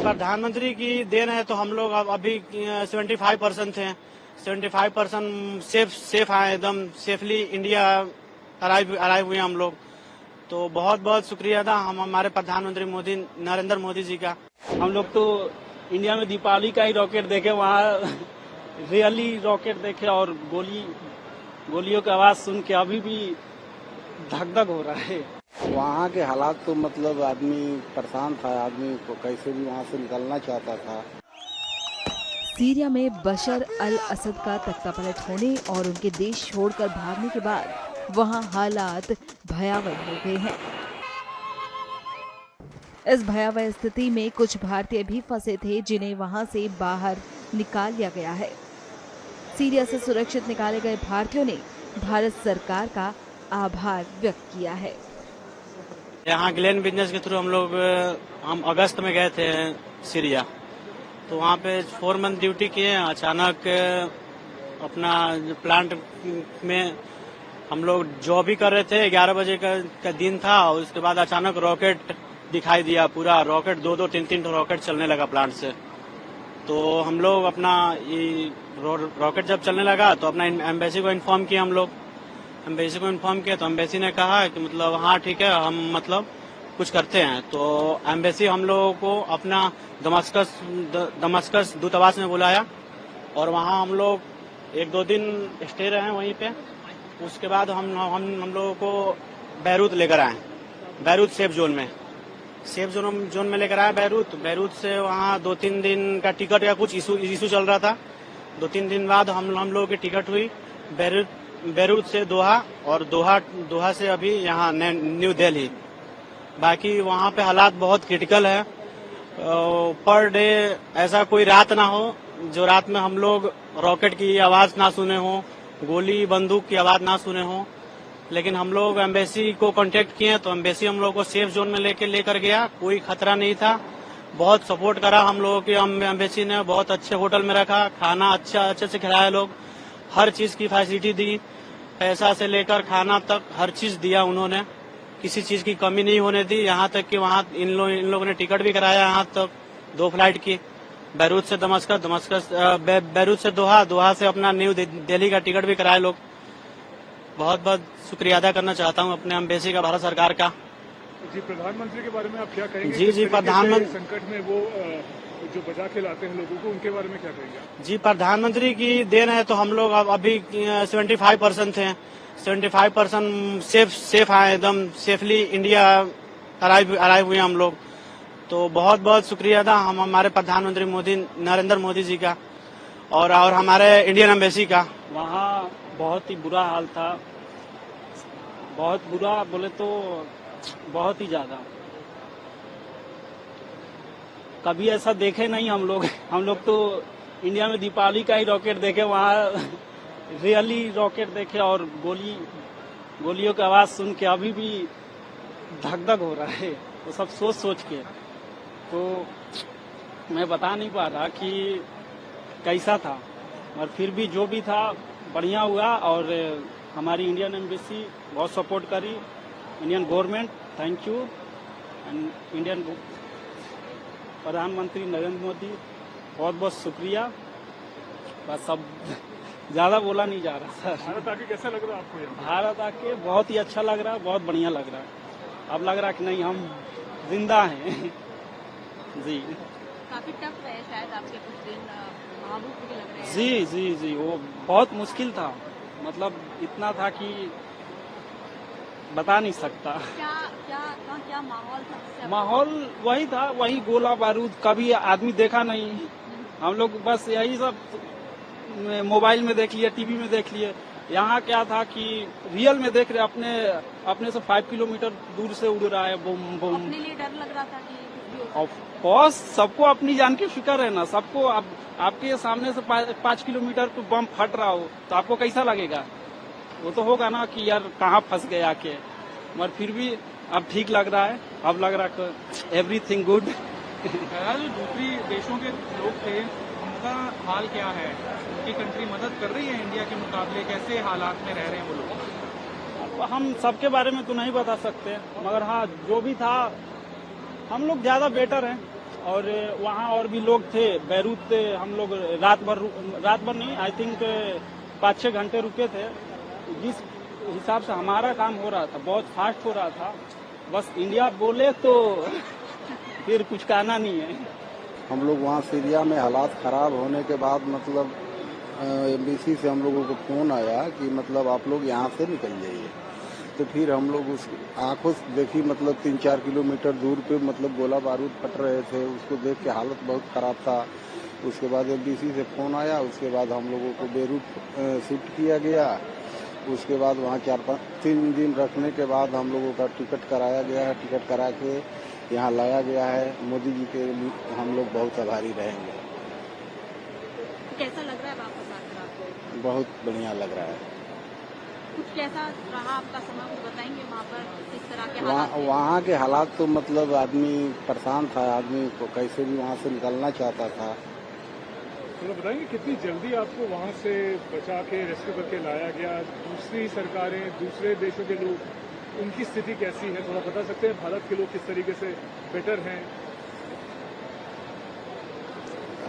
प्रधानमंत्री की देन है तो हम लोग अब अभी 75% थे। 75% सेफ आए, एकदम सेफली इंडिया अराइव हुए हम लोग। तो बहुत बहुत शुक्रिया था हमारे प्रधानमंत्री मोदी नरेंद्र मोदी जी का। हम लोग तो इंडिया में दीपावली का ही रॉकेट देखे, वहाँ रियली रॉकेट देखे और गोलियों की आवाज सुन के अभी भी धक धक हो रहा है। वहाँ के हालात तो मतलब आदमी परेशान था, आदमी को कैसे भी वहाँ से निकलना चाहता था। सीरिया में बशर अल असद का तख्तापलट होने और उनके देश छोड़कर भागने के बाद वहाँ हालात भयावह हो गए हैं। इस भयावह स्थिति में कुछ भारतीय भी फंसे थे, जिन्हें वहां से बाहर निकाल लिया गया है। सीरिया से सुरक्षित निकाले गए भारतीयों ने भारत सरकार का आभार व्यक्त किया है। यहाँ ग्लेन बिजनेस के थ्रू हम अगस्त में गए थे सीरिया, तो वहाँ पे 4 मंथ ड्यूटी किए। अचानक अपना प्लांट में हम लोग जॉब भी कर रहे थे, 11 बजे का दिन था, और उसके बाद अचानक रॉकेट दिखाई दिया। पूरा रॉकेट 2-2, 3-3 रॉकेट चलने लगा प्लांट से। तो हम लोग अपना ये रॉकेट जब चलने लगा तो अपना एम्बेसी को इन्फॉर्म किया। हम लोग एम्बेसी को इन्फॉर्म किया तो एम्बेसी ने कहा कि मतलब हाँ ठीक है, हम मतलब कुछ करते हैं। तो एम्बेसी हम लोगों को अपना दमस्कस दूतावास में बुलाया और वहाँ हम लोग 1-2 दिन स्टे रहे वहीं पे। उसके बाद हम लोगों को बैरूत लेकर आए, बैरूत सेफ जोन में लेकर आए बैरूत से वहाँ 2-3 दिन का टिकट या कुछ इशू चल रहा था। 2-3 दिन बाद हम लोगों की टिकट हुई बैरूत से दोहा, और दोहा से अभी यहाँ न्यू दिल्ली। बाकी वहाँ पे हालात बहुत क्रिटिकल है। पर डे ऐसा कोई रात ना हो जो रात में हम लोग रॉकेट की आवाज ना सुने हो, गोली बंदूक की आवाज ना सुने हो। लेकिन हम लोग एम्बेसी को कांटेक्ट किए तो एम्बेसी हम लोग को सेफ जोन में लेकर गया। कोई खतरा नहीं था, बहुत सपोर्ट करा हम लोगों की एम्बेसी ने। बहुत अच्छे होटल में रखा, खाना अच्छे से खिलाया, लोग हर चीज की फैसिलिटी दी, पैसा से लेकर खाना तक हर चीज दिया उन्होंने। किसी चीज की कमी नहीं होने दी। यहाँ तक कि वहाँ इन लोगों ने टिकट भी कराया यहाँ तक 2 फ्लाइट की, बैरूत से बैरूत से दोहा से अपना न्यू दिल्ली का टिकट भी कराए लोग। बहुत बहुत शुक्रिया अदा करना चाहता हूँ अपने एम्बेसी का, भारत सरकार का। जी, प्रधानमंत्री के बारे में आप क्या कहेंगे? जी प्रधानमंत्री संकट में वो जो बचा के लाते हैं लोगों को, उनके बारे में क्या कहेंगे? जी, प्रधानमंत्री की देन है तो हम लोग अब अभी 75% थे। 75% सेफ आए, एकदम सेफली इंडिया अराइव हुए हम लोग। तो बहुत बहुत शुक्रिया था हमारे प्रधानमंत्री नरेंद्र मोदी जी का और हमारे इंडियन एम्बेसी का। वहाँ बहुत ही बुरा हाल था, बहुत बुरा बोले तो बहुत ही ज्यादा। कभी ऐसा देखे नहीं हम लोग तो इंडिया में दीपावली का ही रॉकेट देखे, वहाँ रियली रॉकेट देखे और गोलियों की आवाज सुन के अभी भी धक धक हो रहा है। वो सब सोच के तो मैं बता नहीं पा रहा कि कैसा था, और फिर भी जो भी था बढ़िया हुआ। और हमारी इंडियन एम्बेसी बहुत सपोर्ट करी, Indian government, thank you. And Indian प्रधानमंत्री नरेंद्र मोदी, बहुत बहुत शुक्रिया। बस अब ज्यादा बोला नहीं जा रहा सर। भारत आके कैसा लग रहा है आपको? भारत आके बहुत ही अच्छा लग रहा है, बहुत बढ़िया लग रहा है। अब लग रहा है कि नहीं, हम जिंदा हैं। जी, काफी टफ रहे शायद आपके कुछ दिन, भावुक भी लग रहे हैं। जी, वो बहुत मुश्किल था। मतलब इतना था कि बता नहीं सकता। क्या माहौल था? माहौल वही था, वही गोला बारूद, कभी आदमी देखा नहीं। हम लोग बस यही सब मोबाइल में देख लिए, टीवी में देख लिए। यहाँ क्या था कि रियल में देख रहे, अपने से 5 किलोमीटर दूर से उड़ रहा है बम बम। अपने लिए डर लग रहा था कि ऑफ कोर्स सबको अपनी जान की फिक्र है ना। सबको अब आपके सामने से 5 किलोमीटर पे बम फट रहा हो तो आपको कैसा लगेगा? वो तो होगा ना कि यार कहाँ फंस गए आके। मगर फिर भी अब ठीक लग रहा है, अब लग रहा है एवरीथिंग गुड। जो दूसरी देशों के लोग थे उनका हाल क्या है? उनकी कंट्री मदद कर रही है इंडिया के मुकाबले? कैसे हालात में रह रहे हैं वो लोग? अब हम सबके बारे में तो नहीं बता सकते, मगर हाँ जो भी था हम लोग ज्यादा बेटर हैं। और वहाँ और भी लोग थे। बैरूत हम लोग रात भर नहीं, आई थिंक 5-6 घंटे रुके थे। जिस हिसाब से हमारा काम हो रहा था बहुत फास्ट हो रहा था, बस इंडिया बोले तो फिर कुछ कहना नहीं है। हम लोग वहाँ सीरिया में हालात खराब होने के बाद मतलब एम्बेसी से हम लोगों को फोन आया कि मतलब आप लोग यहाँ से निकल जाइए। तो फिर हम लोग उस आंखों से देखी, मतलब 3-4 किलोमीटर दूर पे मतलब गोला बारूद फट रहे थे, उसको देख के हालत बहुत खराब था। उसके बाद एम्बेसी से फोन आया, उसके बाद हम लोगों को बेरूत शिफ्ट किया गया। उसके बाद वहाँ 4-3 दिन रखने के बाद हम लोगों का टिकट कराया गया है। टिकट करा के यहाँ लाया गया है। मोदी जी के लिए हम लोग बहुत आभारी रहेंगे। कैसा लग रहा है वापस आकर आपको? बहुत बढ़िया लग रहा है। कुछ कैसा रहा आपका समय, कुछ बताएंगे वहाँ पर किस तरह के हालात थे? वहाँ के हालात तो मतलब आदमी परेशान था, आदमी को कैसे भी वहाँ से निकलना चाहता था। थोड़ा बताएंगे कितनी जल्दी आपको वहाँ से बचा के रेस्क्यू करके लाया गया? दूसरी सरकारें, दूसरे देशों के लोग, उनकी स्थिति कैसी है? थोड़ा बता सकते हैं भारत के लोग किस तरीके से बेटर हैं?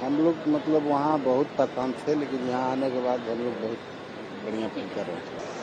हम लोग मतलब वहाँ बहुत परेशान थे, लेकिन यहाँ आने के बाद हम लोग बहुत बढ़िया फील कर रहे थे।